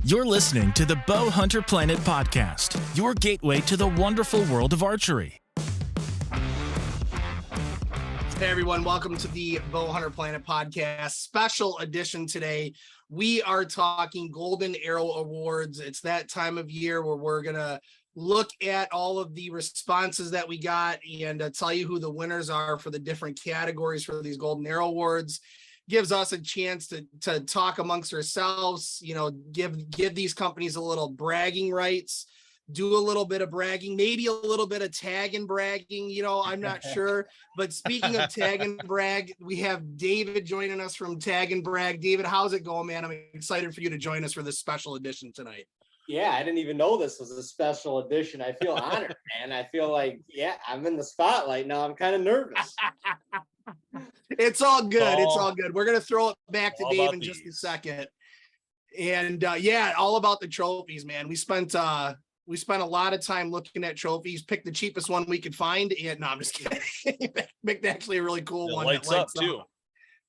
You're listening to the BowHunterPlanet podcast, your gateway to the wonderful world of archery. Hey everyone, welcome to the BowHunterPlanet podcast special edition today. We are talking Golden Arrow Awards. It's that time of year where we're going to look at all of the responses that we got and tell you who the winners are for the different categories for these Golden Arrow Awards. Gives us a chance to talk amongst ourselves, you know, give these companies a little bragging rights, do a little bit of bragging, maybe a little bit of tag and bragging, you know, I'm not sure. But speaking of tag and brag, we have David joining us from Tag and Brag. David, how's it going, man? I'm excited for you to join us for this special edition tonight. Yeah, I didn't even know this was a special edition. I feel honored, man. I feel like, yeah, I'm in the spotlight now. I'm kind of nervous. It's all good. It's all good. We're going to throw it back to Dave in just a second. And yeah, all about the trophies, man. We spent a lot of time looking at trophies, picked the cheapest one we could find. And no, I'm just kidding. Picked actually a really cool one. Lights up too.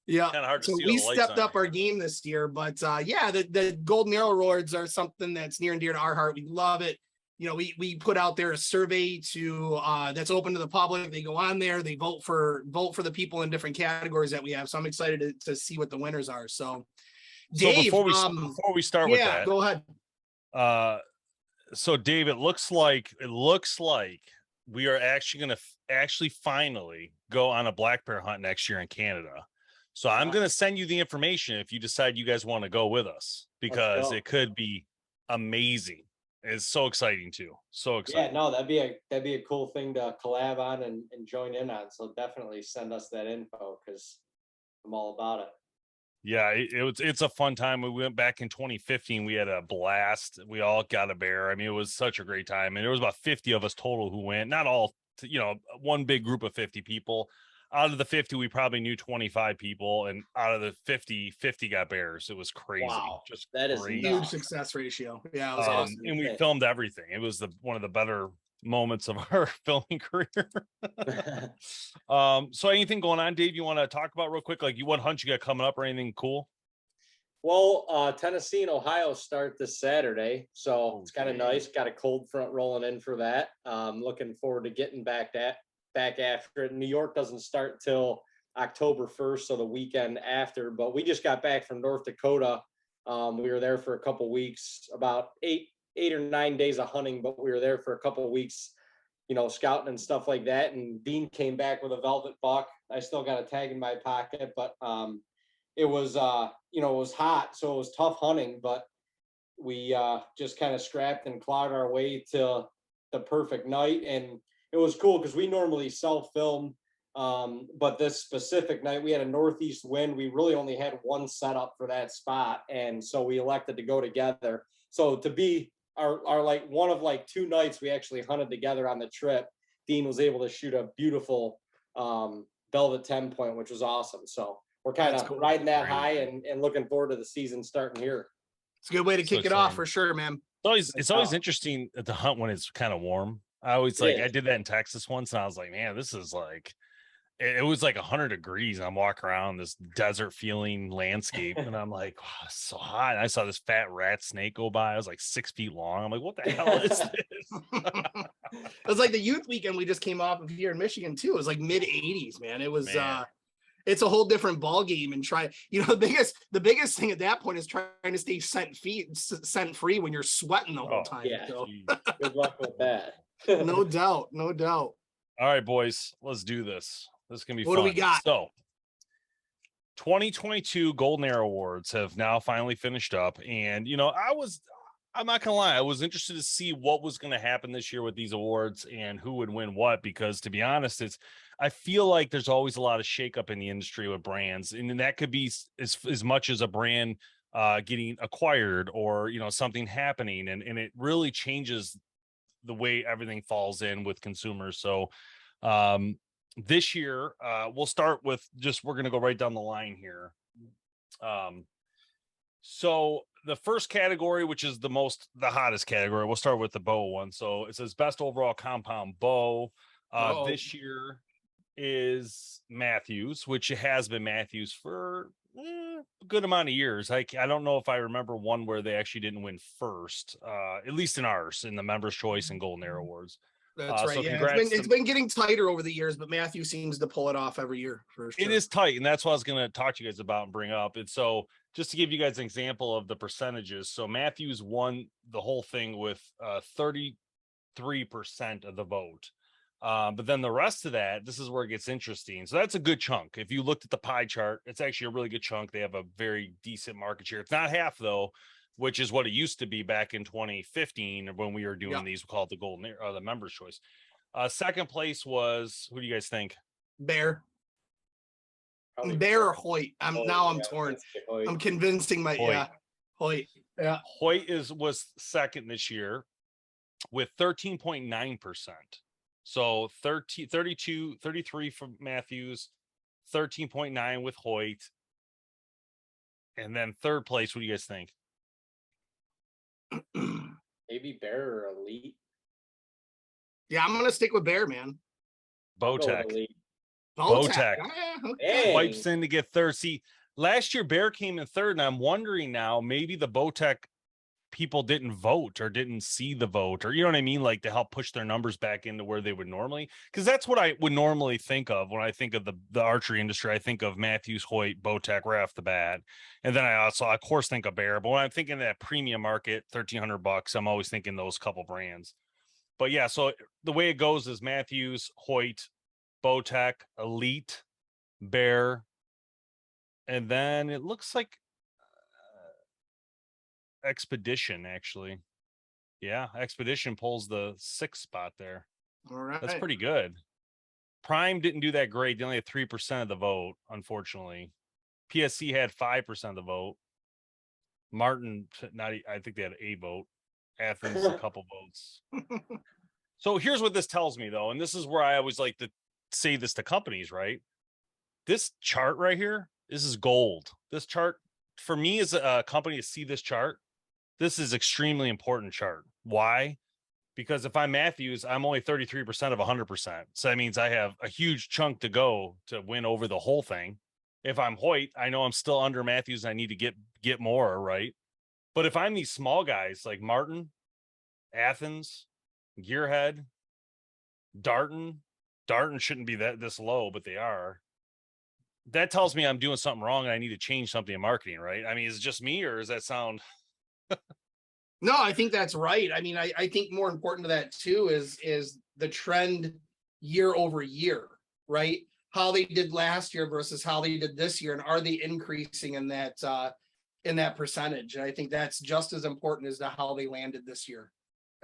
Yeah. Kind of hard to so see we stepped up our game this year, but yeah, the Golden Arrow Awards are something that's near and dear to our heart. We love it. You know, we put out there a survey to that's open to the public. They go on there, they vote for the people in different categories that we have. So I'm excited to see what the winners are. So Dave, before we start with that, go ahead. So Dave, it looks like we are actually going to finally go on a black bear hunt next year in Canada. So I'm going to send you the information if you decide you guys want to go with us, because it could be amazing. It's so exciting too. So exciting. Yeah, no, that'd be a cool thing to collab on and join in on. So definitely send us that info because I'm all about it. Yeah, it's a fun time. We went back in 2015. We had a blast. We all got a bear. I mean, it was such a great time. And there was about 50 of us total who went. Not all, you know, one big group of 50 people. Out of the 50, we probably knew 25 people, and out of the 50 got bears. It was crazy. Wow, just that is crazy. Huge success ratio. Yeah, it was awesome. And we filmed everything. It was one of the better moments of our filming career. So anything going on, Dave, you want to talk about real quick? Like, what hunt you got coming up or anything cool? Well, Tennessee and Ohio start this Saturday, so it's kind of nice. Got a cold front rolling in for that. Looking forward to getting back after it. New York doesn't start till October 1st, so the weekend after. But we just got back from North Dakota. We were there for a couple weeks, about eight or 9 days of hunting, but we were there for a couple of weeks, you know, scouting and stuff like that. And Dean came back with a velvet buck. I still got a tag in my pocket, but it was, you know, it was hot, so it was tough hunting. But we just kind of scrapped and clawed our way to the perfect night. And it was cool because we normally self-film, but this specific night we had a northeast wind. We really only had one setup for that spot, and so we elected to go together. So to be our like one of like two nights we actually hunted together on the trip, Dean was able to shoot a beautiful velvet 10 point, which was awesome. So we're kind of riding that high and looking forward to the season starting here. It's a good way to kick it off for sure, man. It's always interesting to hunt when it's kind of warm. I always I did that in Texas once, and I was like, man, this is like, it was like 100 degrees. I'm walking around this desert feeling landscape, and I'm like, wow, it's so hot. And I saw this fat rat snake go by. I was like 6 feet long. I'm like, what the hell is this? It was like the youth weekend we just came off of here in Michigan too. It was like mid 80s, man. It was it's a whole different ball game. And the biggest thing at that point is trying to stay scent free when you're sweating the whole time. Yeah. So. Good luck with that. No doubt. All right, boys, let's do this. This is gonna be fun. What do we got? So 2022 Golden Arrow Awards have now finally finished up. And you know, I'm not gonna lie, I was interested to see what was gonna happen this year with these awards and who would win what, because to be honest, I feel like there's always a lot of shakeup in the industry with brands, and that could be as much as a brand getting acquired or, you know, something happening, and it really changes the way everything falls in with consumers. So this year we'll start with we're going to go right down the line here. So the first category, which is the hottest category, we'll start with the bow one. So it says best overall compound bow. This year is Matthews, which has been Matthews for good amount of years. I don't know if I remember one where they actually didn't win first, at least in ours, in the Members' Choice and Golden Arrow Awards. That's right. So Yeah, congrats. it's been getting tighter over the years, but Matthew seems to pull it off every year for sure. It is tight, and that's what I was going to talk to you guys about and bring up. And so, just to give you guys an example of the percentages, so Matthews won the whole thing with 33% of the vote. But then the rest of that, this is where it gets interesting. So that's a good chunk. If you looked at the pie chart, it's actually a really good chunk. They have a very decent market share. It's not half though, which is what it used to be back in 2015 when we were doing these. We call it the Golden or the Members' Choice. Second place was, who do you guys think? Bear. Bear or Hoyt. I'm torn. I'm convincing my Hoyt. Yeah. Hoyt was second this year with 13.9%. So 33 from Matthews, 13.9 with Hoyt. And then third place, what do you guys think? Maybe Bear or Elite. Yeah, I'm gonna stick with Bear, man. BowTech. BowTech. Wipes in to get third. See, last year Bear came in third, and I'm wondering now, maybe the BowTech people didn't vote or didn't see the vote, or you know what I mean, like to help push their numbers back into where they would normally, because that's what I would normally think of when I think of the archery industry. I think of Matthews, Hoyt, BowTech right off the bat, and then I also of course think of Bear. But when I'm thinking that premium market, $1,300, I'm always thinking those couple brands. But yeah, so the way it goes is Matthews, Hoyt, BowTech, Elite, Bear, and then it looks like Expedition, actually. Yeah, Expedition pulls the 6th spot there. All right. That's pretty good. Prime didn't do that great. They only had 3% of the vote, unfortunately. PSC had 5% of the vote. Martin, I think they had a vote. Athens, a couple votes. So here's what this tells me, though, and this is where I always like to say this to companies, right? This chart right here, this is gold. This chart, for me as a company to see this chart, this is extremely important chart. Why? Because if I'm Matthews, I'm only 33% of 100%. So that means I have a huge chunk to go to win over the whole thing. If I'm Hoyt, I know I'm still under Matthews. I need to get more, right? But if I'm these small guys like Martin, Athens, Gearhead, Darton shouldn't be this low, but they are. That tells me I'm doing something wrong and I need to change something in marketing, right? I mean, is it just me, or does that sound? No, I think that's right. I mean, I think more important to that too is the trend year over year, right? How they did last year versus how they did this year, and are they increasing in that percentage? And I think that's just as important as to how they landed this year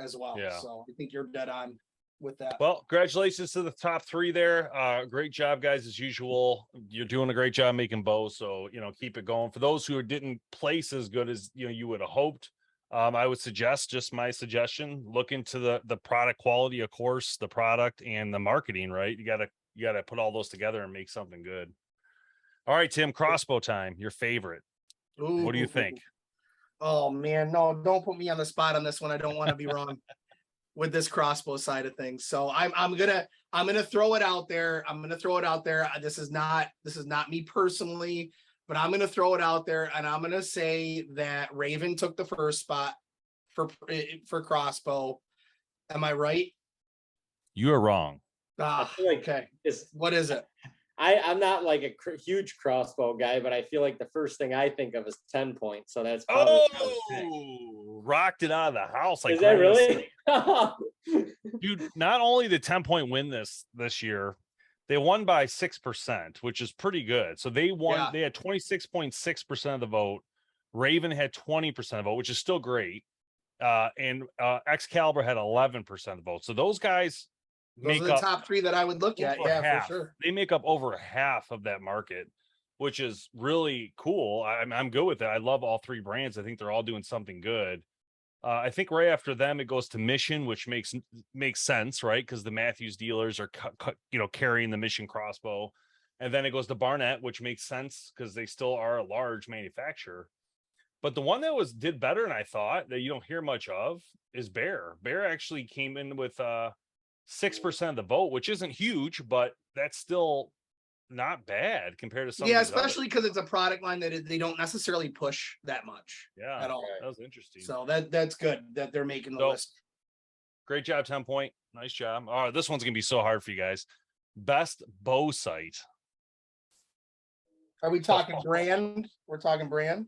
as well. Yeah. So I think you're dead on with that. Well, congratulations to the top 3 there. Great job, guys, as usual. You're doing a great job making bows, so keep it going. For those who didn't place as good as you would have hoped, I would suggest, just my suggestion, look into the product quality, of course, the product and the marketing, right? You gotta put all those together and make something good. All right, Tim, crossbow time, your favorite. Ooh. What do you think? Oh man, no, don't put me on the spot on this one. I don't want to be wrong with this crossbow side of things. So I'm gonna throw it out there. This is not me personally, but I'm gonna throw it out there, and I'm gonna say that Raven took the first spot for crossbow. Am I right? You are wrong. Okay. What is it? I'm not like a huge crossbow guy, but I feel like the first thing I think of is 10 points. So that's probably rocked it out of the house. Like, is that really? Dude, not only did 10-point win this year, they won by 6%, which is pretty good. So they won. Yeah. They had 26.6% of the vote. Raven had 20% of the vote, which is still great. And Excalibur had 11% of the vote. So those guys make up the top 3 that I would look at. Yeah, half. For sure. They make up over half of that market, which is really cool. I'm good with it. I love all 3 brands. I think they're all doing something good. I think right after them, it goes to Mission, which makes sense, right? Because the Matthews dealers are carrying the Mission crossbow, and then it goes to Barnett, which makes sense because they still are a large manufacturer. But the one that did better than I thought, that you don't hear much of, is Bear. Bear actually came in with 6% of the vote, which isn't huge, but that's still not bad compared to some Yeah, of these others. especially because it's a product line that they don't necessarily push that much Yeah, at all. that was interesting. So that's good that they're making the So, list. Great job, 10 Point. Nice job. All right, this one's gonna be so hard for you guys. Best bow sight. Are we talking brand? We're talking brand.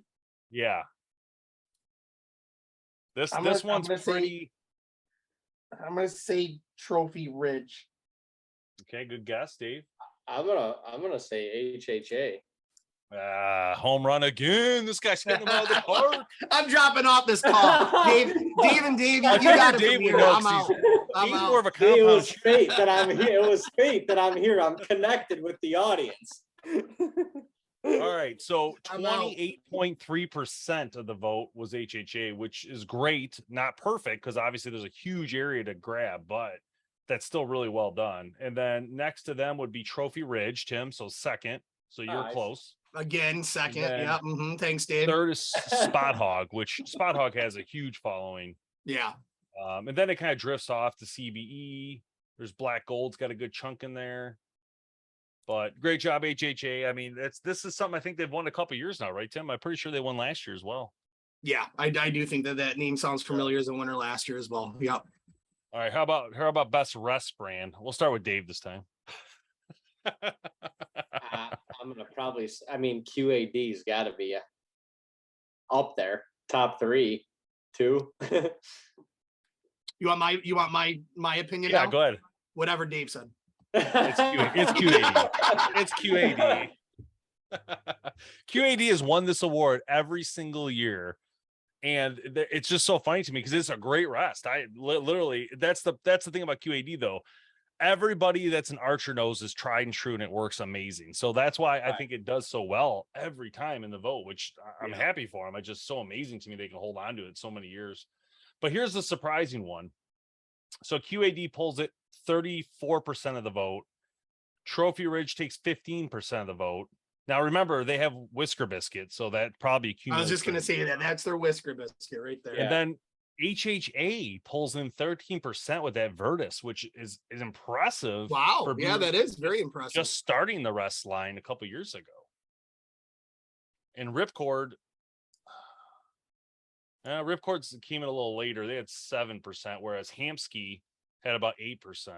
Yeah. This I'm one's gonna pretty. I'm gonna say Trophy Ridge. Okay, good guess, Dave. I'm gonna say HHA. Home run again. This guy's hitting him out of the park. I'm dropping off this call. Dave, and Dave, you got it from here. I'm out. I'm He's out. more of a It compound. was fate that I'm here. It was fate that I'm here. I'm connected with the audience. All right, so I'm out. 28.3% of the vote was HHA, which is great. Not perfect because obviously there's a huge area to grab, but that's still really well done. And then next to them would be Trophy Ridge, Tim. So second. So you're Nice. close. Again, second. Then Yeah. Thanks, Dave. Third is Spot Hog, which Spot Hog has a huge following. Yeah. And then it kind of drifts off to CBE. There's Black Gold's got a good chunk in there. But great job, HHA. I mean, this is something I think they've won a couple years now, right, Tim? I'm pretty sure they won last year as well. Yeah, I do think that name sounds familiar as a winner last year as well. Yep. All right, how about best rest brand? We'll start with Dave this time. I'm gonna probably. I mean, QAD's got to be up there, top 3, 2. You want my opinion? Yeah, now? go ahead. Whatever Dave said. It's QAD. It's QAD. QAD has won this award every single year, and it's just so funny to me because it's a great rest. I literally that's the thing about QAD though. Everybody that's an archer knows is tried and true, and it works amazing. So that's why I think it does so well every time in the vote, which I'm happy for them. It's just so amazing to me they can hold on to it so many years. But here's the surprising one. So QAD pulls it 34% of the vote. Trophy Ridge takes 15% of the vote. Now remember, they have Whisker Biscuit, so that probably accumulates. I was just going to say that's their Whisker Biscuit right there. And then HHA pulls in 13% with that Virtus, which is impressive. Wow. Yeah, that is very impressive. Just starting the rest line a couple years ago. And Ripcord, Ripcords came in a little later. They had 7%, whereas Hamsky had about 8%.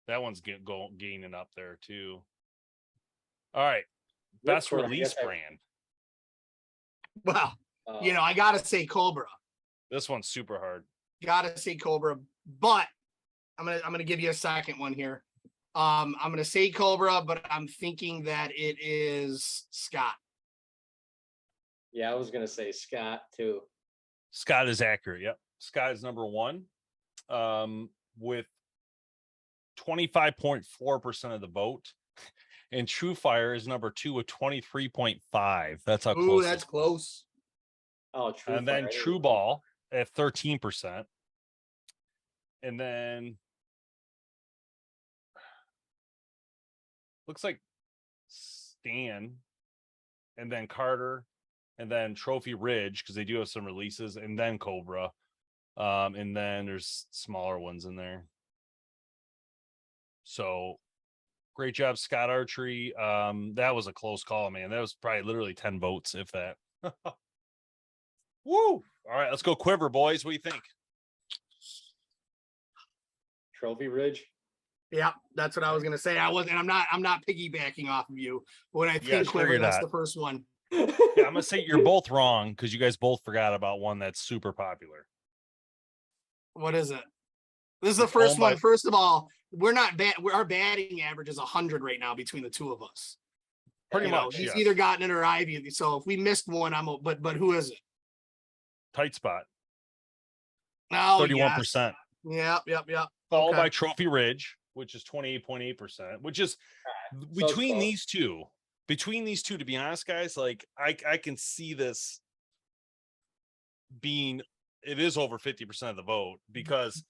That one's gaining up there too. All right. Best release brand. Well, I got to say Cobra. This one's super hard. Gotta say Cobra, but I'm gonna give you a second one here. I'm gonna say Cobra, but I'm thinking that it is Scott. Yeah, I was gonna say Scott too. Scott is accurate. Yep, Scott is number 1, with 25.4% of the vote, and True Fire is number 2 with 23.5. That's how close. Ooh, that's close. Oh, True. And then True Ball at 13%. And then looks like Stan, and then Carter, and then Trophy Ridge, because they do have some releases, and then Cobra. And then there's smaller ones in there. So great job, Scott Archery. That was a close call, man. That was probably literally 10 votes, if that. Woo! All right, let's go Quiver, boys. What do you think? Trophy Ridge. Yeah, that's what I was gonna say. I'm not piggybacking off of you. When I think Quiver, that's the first one. Yeah, I'm gonna say you're both wrong because you guys both forgot about one that's super popular. What is it? This is the first one. First of all, we're not bad. Our batting average is 100 right now between the two of us. Pretty much. He's either gotten it or I've. So if we missed one, but who is it? Tight Spot. Oh, 31%. Yes. Yep. Followed by Trophy Ridge, which is 28.8%, which is between these two. Between these two, to be honest, guys, like I can see this being, it is over 50% of the vote, because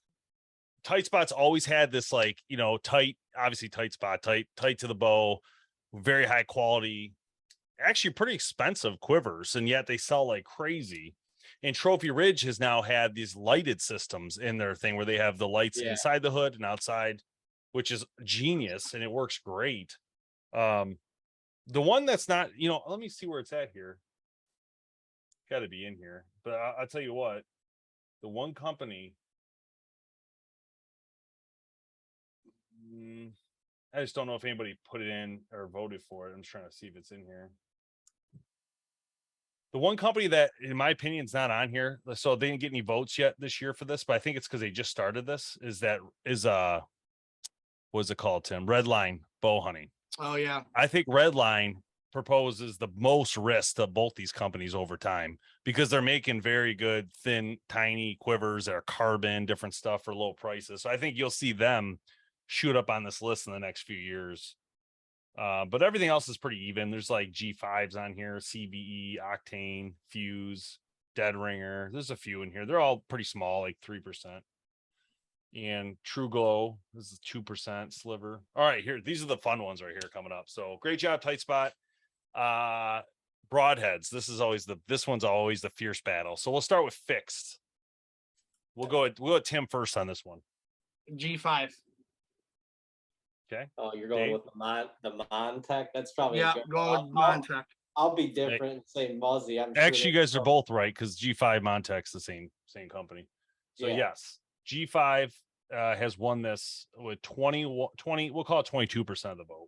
Tight Spot's always had this, like, tight, obviously tight spot, tight to the bow, very high quality, actually pretty expensive quivers, and yet they sell like crazy. And Trophy Ridge has now had these lighted systems in their thing where they have the lights inside the hood and outside, which is genius, and it works great. The one that's not, let me see where it's at here. Got to be in here, but I'll tell you what, the one company. I just don't know if anybody put it in or voted for it. I'm just trying to see if it's in here. The one company that, in my opinion, is not on here, so they didn't get any votes yet this year for this, but I think it's because they just started this. What's it called, Tim? Redline bow hunting. Oh yeah. I think Redline proposes the most risk to both these companies over time because they're making very good, thin, tiny quivers that are carbon, different stuff for low prices. So I think you'll see them shoot up on this list in the next few years. But everything else is pretty even. There's like G5s on here, CVE, Octane, Fuse, Dead Ringer. There's a few in here. They're all pretty small, like 3%. And True Glow, this is 2% Sliver. All right, here. These are the fun ones right here coming up. So great job, Tight Spot. Broadheads. This one's always the fierce battle. So we'll start with fixed. We'll go with Tim first on this one. G5. Okay. Oh, you're going Dave? with the Montech. That's probably going with Montech. I'll be different and say Muzzy. Actually, you guys are both right because G5 Montech's the same company. So yes, G5 has won this with 20. We'll call it 22% of the vote.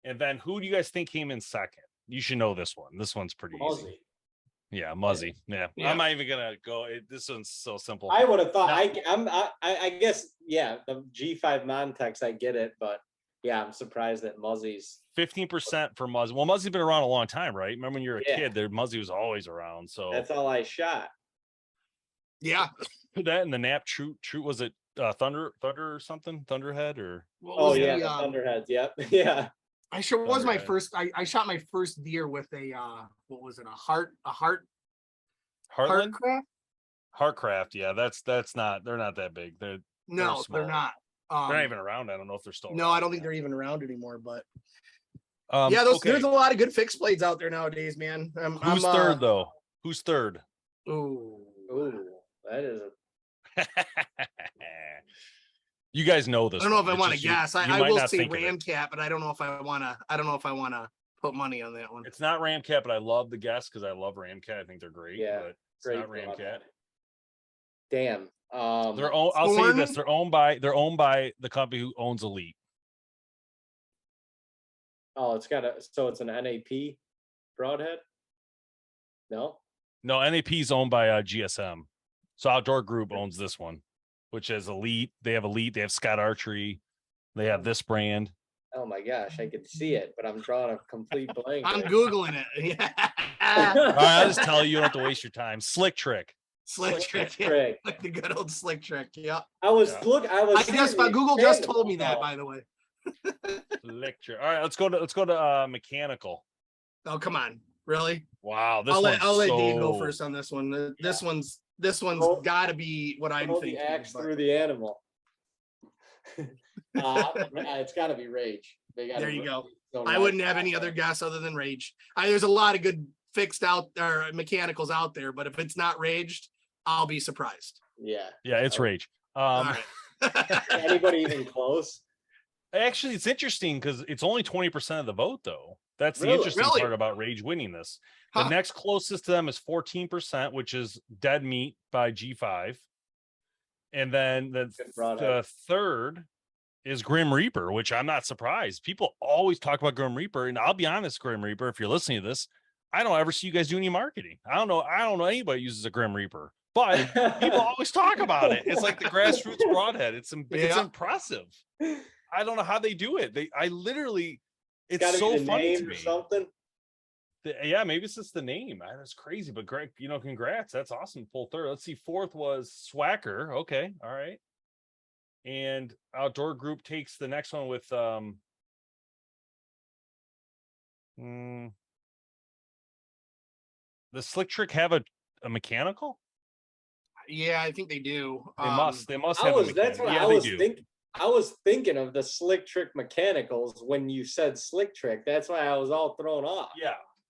And then who do you guys think came in second? You should know this one. This one's pretty easy. Yeah, Muzzy. Yeah. I'm not even gonna go. This one's so simple. I would have thought. I guess. Yeah, the G5 Montechs. I get it, but yeah, I'm surprised that Muzzy's 15% for Muzzy. Well, Muzzy's been around a long time, right? Remember when you were a kid? There, Muzzy was always around. So that's all I shot. Yeah. That and the Nap True was it Thunder or something? Thunderhead or? Thunderheads. Yep. Yeah. I sure was my first. I shot my first deer with a what was it? Heartland? Heartcraft. Yeah, that's not. They're not that big. They're not. They're not even around. I don't know if they're still. No, I don't think they're even around anymore. But there's a lot of good fixed blades out there nowadays, man. Who's third though? Who's third? Ooh, that is a. You guys know this. I don't know if I want to guess. I will say Ramcat, but I don't know if I want to put money on that one. It's not Ramcat, but I love the guess because I love Ramcat. I think they're great. Yeah, but it's great not Ramcat. Damn. I'll say this: they're owned by the company who owns Elite. Oh, it's an NAP broadhead. No, NAP's owned by GSM. So Outdoor Group owns this one, which is Elite. They have Scott Archery. They have this brand. Oh my gosh, I could see it, but I'm drawing a complete blank. I'm Googling it. Yeah. All right, I'll just tell you don't have to waste your time. Slick Trick. Yeah. Like the good old Slick Trick. Yeah. I guess Google just told me that, by the way. Slick Trick. All right, let's go to mechanical. Oh, come on. Really? Wow. I'll let Dave go first on this one. This one's got to be what I'm thinking. The axe through the animal. It's got to be Rage. There you go. I wouldn't have any other guess other than Rage. There's a lot of good fixed out or mechanicals out there, but if it's not Raged, I'll be surprised. Yeah, it's Rage. Anybody even close? Actually, it's interesting because it's only 20% of the vote, though. That's the interesting part about Rage winning this. The next closest to them is 14%, which is Dead Meat by G5. And then the third is Grim Reaper, which I'm not surprised. People always talk about Grim Reaper. And I'll be honest, Grim Reaper, if you're listening to this, I don't ever see you guys do any marketing. I don't know anybody uses a Grim Reaper, but people always talk about it. It's like the grassroots broadhead. It's impressive. I don't know how they do it. It's so funny to me. Something. Yeah, maybe it's just the name. That's crazy, but Greg, congrats. That's awesome. Full third. Let's see. Fourth was Swacker. Okay, all right. And Outdoor Group takes the next one with the Slick Trick have a mechanical? Yeah, I think they do. They must have. That's what I was thinking. I was thinking of the Slick Trick mechanicals when you said Slick Trick. That's why I was all thrown off.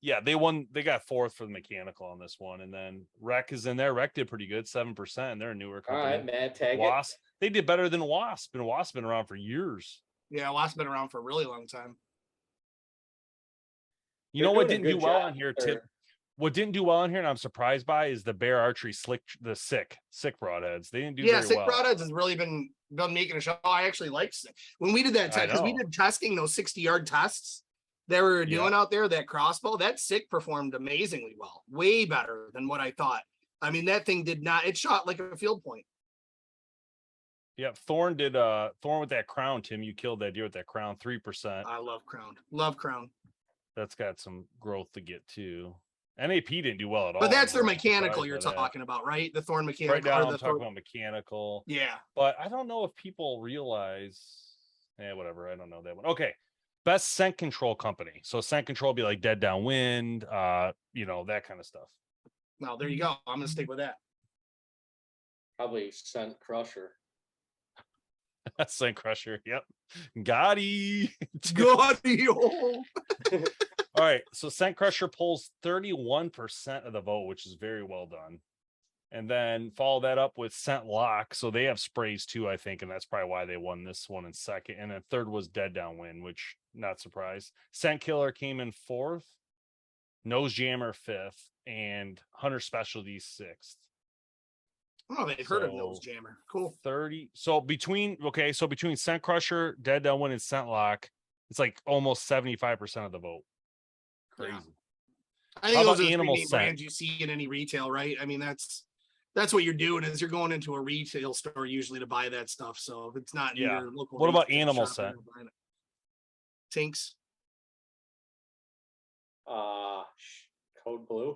Yeah, they won. They got fourth for the mechanical on this one, and then Rec is in there. Rec did pretty good, 7%. They're a newer company. All right, Matt, tag Wasp. They did better than Wasp, and Wasp been around for years. Yeah, Wasp been around for a really long time. You know what didn't do well on here, Tim? What didn't do well on here, and I'm surprised by, is the Bear Archery sick broadheads. They didn't do very well. Sick broadheads has really been making a show. I actually like sick. When we did that test, because we did testing those 60-yard tests that we were doing out there, that crossbow, that sick performed amazingly well, way better than what I thought. I mean, that thing it shot like a field point. Yeah, Thorn with that crown, Tim. You killed that deer with that crown, 3%. I love crown. Love crown. That's got some growth to get too. NAP didn't do well at all. But that's their mechanical you're talking about, right? The Thorn mechanical. Right now I'm talking about mechanical. Yeah. But I don't know if people realize. Whatever. I don't know that one. Okay. Best scent control company. So scent control would be like Dead Downwind, that kind of stuff. Well, there you go. I'm gonna stick with that. Probably Scent Crusher. Scent Crusher. Yep. Gotti. Oh. All right. So Scent Crusher pulls 31% of the vote, which is very well done. And then follow that up with Scent Lock. So they have sprays too, I think, and that's probably why they won this one in second. And then third was Dead Downwind, which not surprised. Scent Killer came in fourth, Nose Jammer fifth, and Hunter Specialties sixth. Oh, they've heard of Nose Jammer. Cool. 30. So between Scent Crusher, Dead Downwind, and Scent Lock, it's like almost 75% of the vote. Crazy. Yeah. I think those are animal brands you see in any retail, right? I mean, that's what you're doing is you're going into a retail store usually to buy that stuff. So if it's not in your local, what about animal scent? Tinks. Code Blue.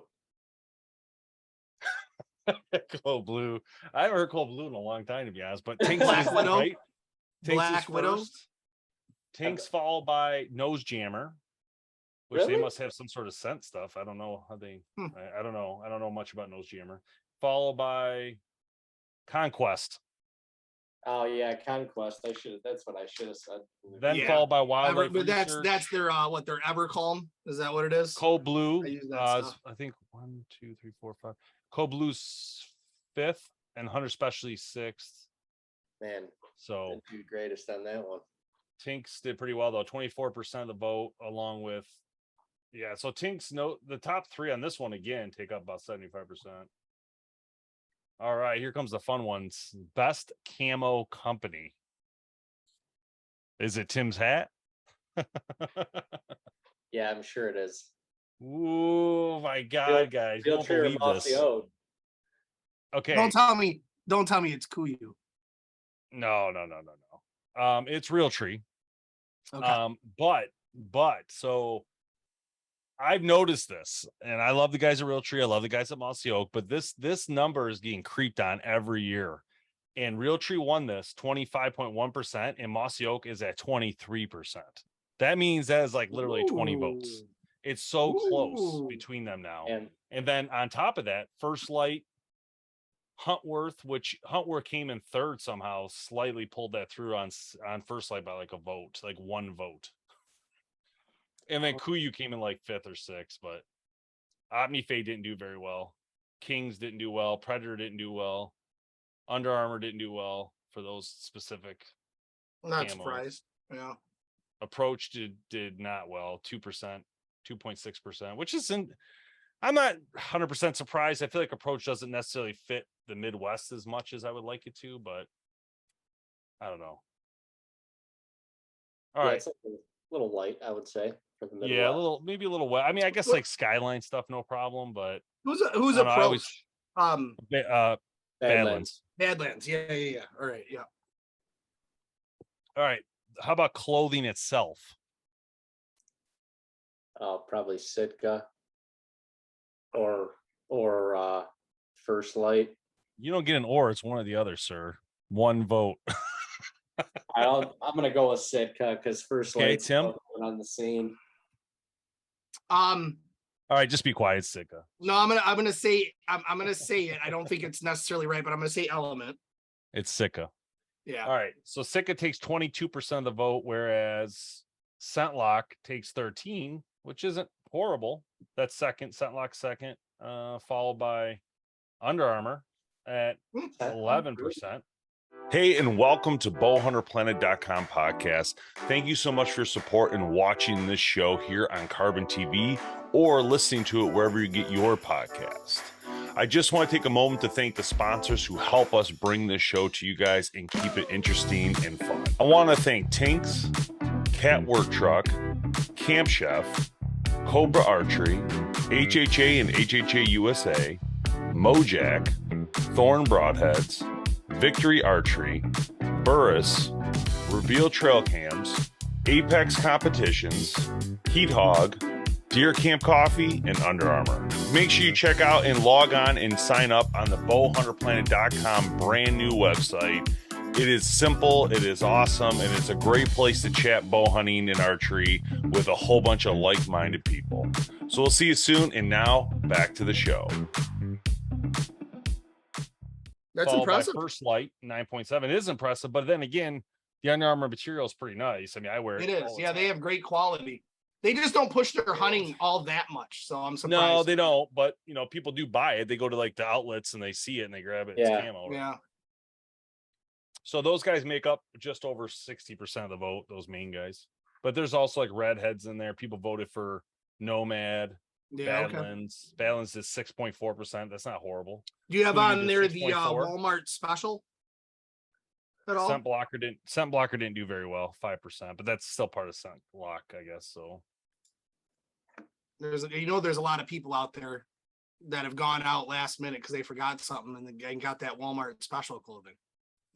Cold Blue. I haven't heard Cold Blue in a long time, to be honest. But Tinks Black Widow. Right? Tinks Black Widow. Tinks followed by Nose Jammer, which they must have some sort of scent stuff. I don't know how they. I don't know. I don't know much about Nose Jammer. Followed by Conquest. Oh yeah, Conquest. That's what I should have said. Then followed by Wildlife. But that's their their Evercalm. Is that what it is? Cold Blue. I think 1, 2, 3, 4, 5. Cold Blue's fifth and Hunter Specialty sixth. Man, so the two greatest on that one. Tinks did pretty well though, 24% of the vote, along with so Tinks the top three on this one again take up about 75%. All right, here comes the fun ones. Best camo company. Is it Tim's hat? Yeah, I'm sure it is. Oh my God, guys! You won't believe this. Okay. Don't tell me it's Kuyu. No. It's Realtree. Okay. But so I've noticed this, and I love the guys at Realtree. I love the guys at Mossy Oak, but this number is getting creeped on every year. And Realtree won this 25.1%, and Mossy Oak is at 23%. That means that is like literally 20 votes. It's so close between them now. And then on top of that, First Light, Huntworth, which Huntworth came in third somehow, slightly pulled that through on First Light by like a vote, like one vote. And then Kuyu came in like fifth or sixth, but Omnifade didn't do very well. Kings didn't do well. Predator didn't do well. Under Armour didn't do well for those specific. I'm not surprised. Yeah. Approach did not well, 2%, 2.6%, which isn't. I'm not 100% surprised. I feel like Approach doesn't necessarily fit the Midwest as much as I would like it to, but I don't know. All right. It's a little light, I would say. For the Midwest. Yeah, maybe a little wet. I mean, I guess like Skyline stuff, no problem, but who's Approach? Badlands. Badlands. Yeah. All right. Yeah. All right. How about clothing itself? Probably Sitka or First Light. You don't get an or, it's one or the other, sir. One vote. I'm gonna go with Sitka because First Light Tim on the scene. All right, just be quiet, Sitka. No, I'm gonna say it. I don't think it's necessarily right, but I'm gonna say Element. It's Sitka. Yeah. All right. So Sitka takes 22% of the vote, whereas Scentlock takes 13, which isn't horrible. That's second. Scentlock second, followed by Under Armour at 11%. Hey, and welcome to BowHunterPlanet.com podcast. Thank you so much for your support in watching this show here on Carbon TV or listening to it wherever you get your podcast. I just want to take a moment to thank the sponsors who help us bring this show to you guys and keep it interesting and fun. I want to thank Tinks, Cat Work Truck, Camp Chef, Cobra Archery, HHA and HHA USA, Mojack, Thorn Broadheads, Victory Archery, Burris, Reveal Trail Cams, Apex Competitions, Heat Hog, Deer Camp Coffee, and Under Armour. Make sure you check out and log on and sign up on the BowHunterPlanet.com brand new website. It is simple, it is awesome, and it's a great place to chat bow hunting and archery with a whole bunch of like-minded people. So we'll see you soon, and now back to the show. That's impressive. First Light 9.7 is impressive, but then again, the Under Armour material is pretty nice. I mean, I wear it. It is. Yeah, they have great quality. They just don't push their hunting all that much, so I'm surprised. No, they don't. But you know, people do buy it. They go to like the outlets and they see it and they grab it. Yeah. It's camo. Right? Yeah. So those guys make up just over 60% of the vote. Those main guys, but there's also like redheads in there. People voted for Nomad. Yeah. Okay. Badlands is 6.4%. That's not horrible. Do you have Cougar on did there the 6.4. Walmart special at all? Scent blocker didn't do very well, 5%, but that's still part of Scent Block, I guess. So there's a lot of people out there that have gone out last minute because they forgot something and got that Walmart special clothing.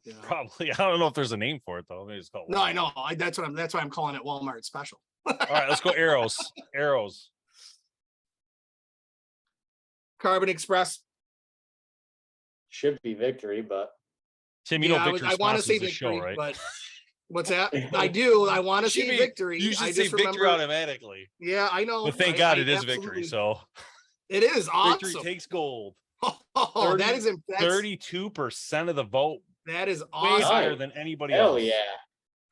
You know? Probably. I don't know if there's a name for it though. Maybe it's called No, I know. That's why I'm calling it Walmart special. All right, let's go arrows. Carbon Express. Should be Victory, but Tim, you know Victory I want to say sponsors the Victory, show, right? but what's that? I do. I want to say Victory. You should I say just Victory remember, automatically. Yeah, I know. But thank God it is Victory. So it is awesome. Victory takes gold. Oh, that is 32% of the vote. That is Way awesome. higher than anybody hell else. yeah.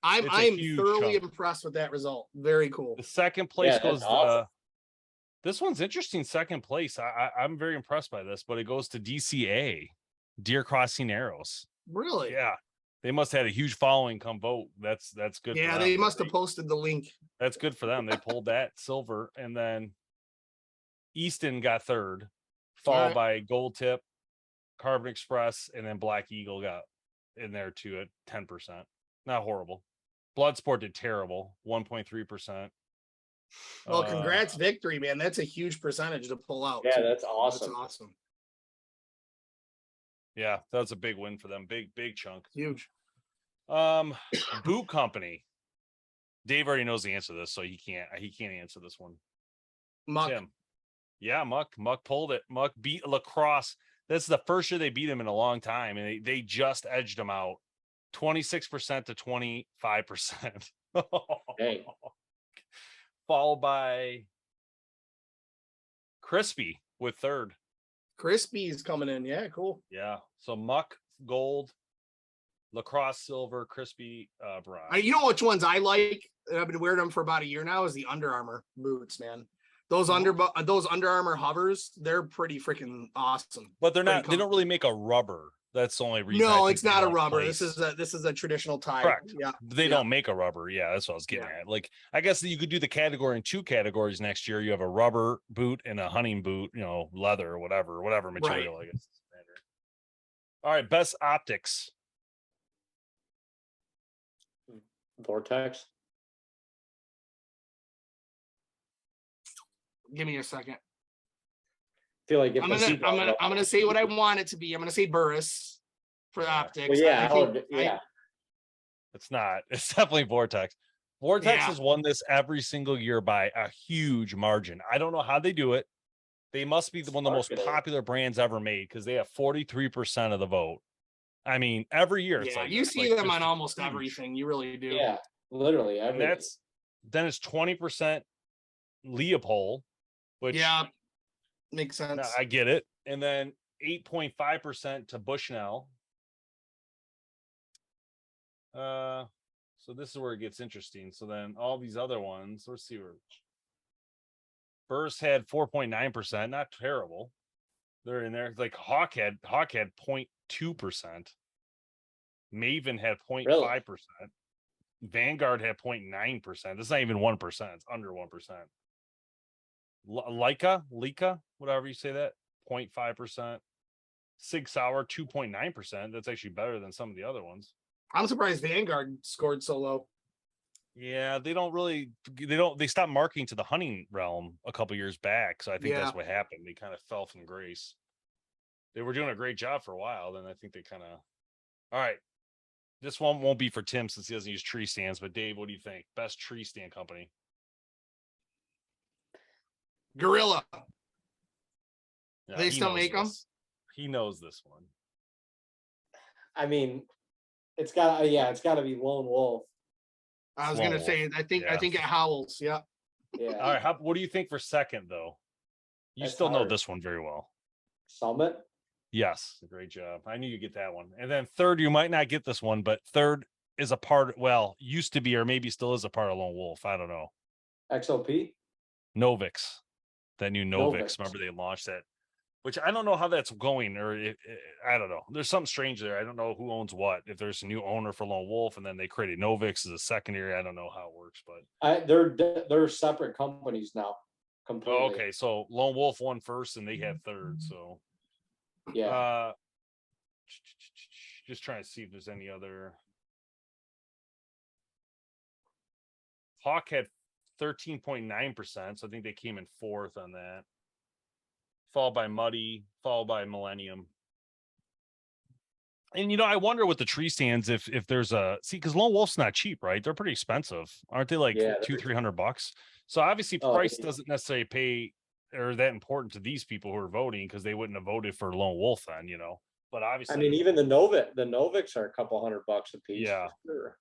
I'm huge thoroughly chunk. impressed with that result. Very cool. The second place Yeah, goes that's awesome. this one's interesting. Second place. I'm very impressed by this, but it goes to DCA, Deer Crossing Arrows. Really? Yeah. They must have had a huge following come vote. That's good. Yeah, for them. they must have posted the link. That's good for them. They pulled that silver, and then Easton got third, followed by Gold Tip, Carbon Express, and then Black Eagle got in there too at 10%. Not horrible. Bloodsport did terrible, 1.3%. Well, congrats, Victory, man. That's a huge percentage to pull out. Yeah, too. that's awesome. That's awesome. Yeah, that was a big win for them. Big chunk. Huge. Boot Company. Dave already knows the answer to this, so he can't answer this one. Muck. Tim. Yeah, Muck pulled it. Muck beat Lacrosse. This is the first year they beat him in a long time, and they just edged him out 26% to 25%. Hey. Followed by Crispy with third. Crispy's coming in. Yeah, cool. Yeah. So Muck gold, Lacrosse silver, Crispy bronze. You know which ones I like? I've been wearing them for about a year now. Is the Under Armour boots, man. Those Under Armour hovers, they're pretty freaking awesome. But they're not. They don't really make a rubber. That's the only reason. No, it's not a rubber. This is a traditional tie. Correct. Yeah. They don't make a rubber. Yeah, that's what I was getting at. Like, I guess that you could do the category in two categories next year. You have a rubber boot and a hunting boot, leather or whatever material, I guess. All right, best optics. Vortex. Give me a second. Feel like I'm gonna say what I want it to be. I'm gonna say Burris for the optics. Well, yeah, It's not. It's definitely Vortex. Vortex has won this every single year by a huge margin. I don't know how they do it. They must be one of the most popular brands ever made because they have 43% of the vote. I mean, every year it's you see them on almost everything. You really do. Yeah, literally. And then it's 20% Leopold, which makes sense. I get it. And then 8.5% to Bushnell. So this is where it gets interesting. So then all these other ones, let's see where Burst had 4.9%, not terrible. They're in there. Like Hawk had 0.2%. Maven had 0.5%. Really? Vanguard had 0.9%. That's not even 1%. It's under 1%. Leica, whatever you say that, 0.5%. Sig Sauer, 2.9%. That's actually better than some of the other ones. I'm surprised Vanguard scored so low. Yeah, they stopped marketing to the hunting realm a couple years back. So I think that's what happened. They kind of fell from grace. They were doing a great job for a while. Then I think they kind of, all right. This one won't be for Tim since he doesn't use tree stands, but Dave, what do you think? Best tree stand company? Gorilla. Yeah, They still make them? He knows this one. I mean, it's got to be Lone Wolf. I was gonna say, I think it howls. Yeah. Yeah. All right. What do you think for second though? You still know this one very well. Summit. Yes, great job. I knew you'd get that one. And then third, you might not get this one, but third is a part. Well, used to be, or maybe still is a part of Lone Wolf. I don't know. XOP. Novix. That new Novix. Remember they launched that, which I don't know how that's going, or I don't know. There's something strange there. I don't know who owns what. If there's a new owner for Lone Wolf, and then they created Novix as a secondary, I don't know how it works. But they're separate companies now. Completely. Oh, okay, so Lone Wolf won first, and they had third. So yeah. Just trying to see if there's any other. Hawk had 13.9%, so I think they came in fourth on that. Followed by Muddy, followed by Millennium. And I wonder with the tree stands if there's because Lone Wolf's not cheap, right? They're pretty expensive, aren't they? Like $200-300. So obviously price doesn't necessarily pay or that important to these people who are voting because they wouldn't have voted for Lone Wolf then, But obviously, I mean, even the Novix are a couple $100 a piece. Yeah. For sure.